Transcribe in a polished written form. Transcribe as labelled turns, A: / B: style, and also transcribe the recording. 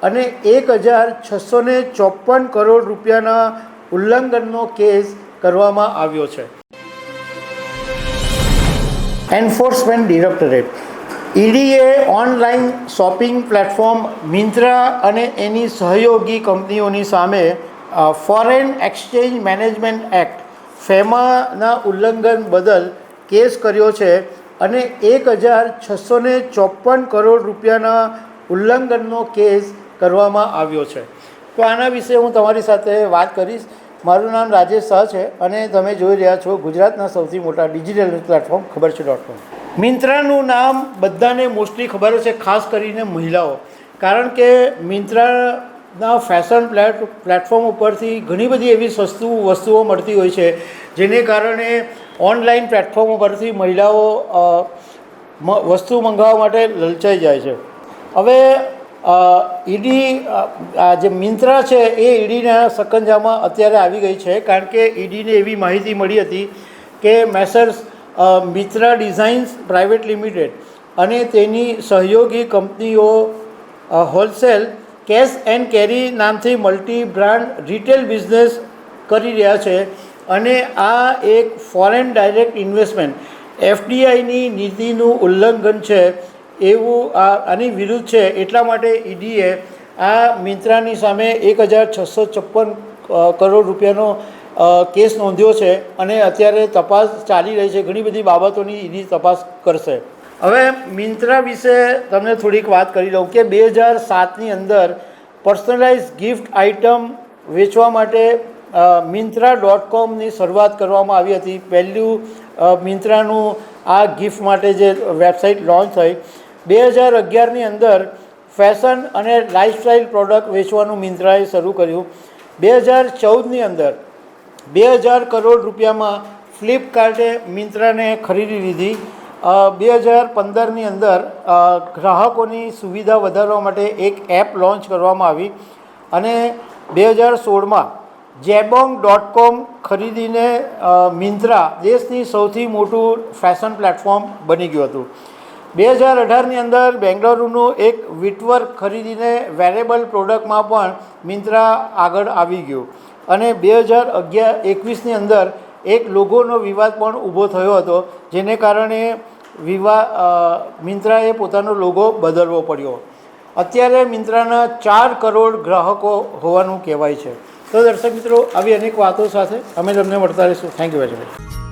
A: અને 1654 કરોડ રૂપિયાના ઉલ્લંઘનનો કેસ કરવામાં આવ્યો છે. એન્ફોર્સમેન્ટ ડિરેક્ટરેટ ઈડીએ ઓનલાઈન શોપિંગ પ્લેટફોર્મ મિન્ત્રા અને એની સહયોગી કંપનીઓની સામે ફોરેન એક્સચેન્જ મેનેજમેન્ટ એક્ટ ફેમાના ઉલ્લંઘન બદલ કેસ કર્યો છે અને 1654 કરોડ રૂપિયાના ઉલ્લંઘનનો કેસ કરવામાં આવ્યો છે. તો આના વિશે હું તમારી સાથે વાત કરીશ. મારું નામ રાજેશ શાહ છે અને તમે જોઈ રહ્યા છો ગુજરાતના સૌથી મોટા ડિજિટલ પ્લેટફોર્મ ખબરછે.com. મિન્ત્રાનું નામ બધાને મોસ્ટલી ખબર છે, ખાસ કરીને મહિલાઓ, કારણ કે મિન્ત્રાના ફેશન પ્લેટફોર્મ ઉપરથી ઘણી બધી એવી વસ્તુઓ મળતી હોય છે જેને કારણે ઓનલાઈન પ્લેટફોર્મ ઉપરથી મહિલાઓ વસ્તુ મંગાવવા માટે લલચાઈ જાય છે. હવે ઈડી જે મિન્ત્રા છે એ ઈડીના સકંજામાં અત્યારે આવી ગઈ છે, કારણ કે ઈડીને એવી માહિતી મળી હતી કે Messrs Mitra designs private limited અને તેની સહયોગી કંપનીઓ હોલસેલ કેશ એન્ડ કેરી નામથી મલ્ટી બ્રાન્ડ રિટેલ બિઝનેસ કરી રહ્યા છે અને આ એક ફોરેન ડાયરેક્ટ ઇન્વેસ્ટમેન્ટ એફડીઆઈની નીતિનું ઉલ્લંઘન છે એવું આની વિરુદ્ધ છે. એટલા માટે ઈડીએ આ મિન્ત્રાની સામે 1654 કરોડ રૂપિયાનો કેસ નોંધ્યો છે અને અત્યારે તપાસ ચાલી રહી છે. ઘણી બધી બાબતોની ઈડી તપાસ કરશે. હવે મિન્ત્રા વિશે તમને થોડીક વાત કરી દઉં કે 2007ની અંદર પર્સનલાઇઝ ગિફ્ટ આઇટમ વેચવા માટે Myntra.comની શરૂઆત કરવામાં આવી હતી. પહેલું મિન્ત્રાનું આ ગિફ્ટ માટે જે વેબસાઇટ લોન્ચ થઈ. 2011ની અંદર ફેશન અને લાઇફસ્ટાઇલ પ્રોડક્ટ વેચવાનું મિન્ત્રાએ શરૂ કર્યું. 2014ની અંદર 2000 કરોડ રૂપિયામાં ફ્લિપકાર્ટે મિન્ત્રાને ખરીદી લીધી. 2015ની અંદર ગ્રાહકોની સુવિધા વધારવા માટે એક એપ લોન્ચ કરવામાં આવી અને 2016માં Jabong.com ખરીદીને મિન્ત્રા દેશની સૌથી મોટું ફેશન પ્લેટફોર્મ બની ગયું હતું. 2018ની અંદર બેંગલુરુનું એક વિટવર્ક ખરીદીને વેરેબલ પ્રોડક્ટમાં પણ મિન્ત્રા આગળ આવી ગયું અને 2021ની અંદર એક લોગોનો વિવાદ પણ ઊભો થયો હતો, જેને કારણે મિન્ત્રાએ પોતાનો લોગો બદલવો પડ્યો. અત્યારે મિન્ત્રાના 4 કરોડ ગ્રાહકો હોવાનું કહેવાય છે. તો દર્શક મિત્રો, આવી અનેક વાતો સાથે અમે તમને મળતા રહીશું. Thank you very much.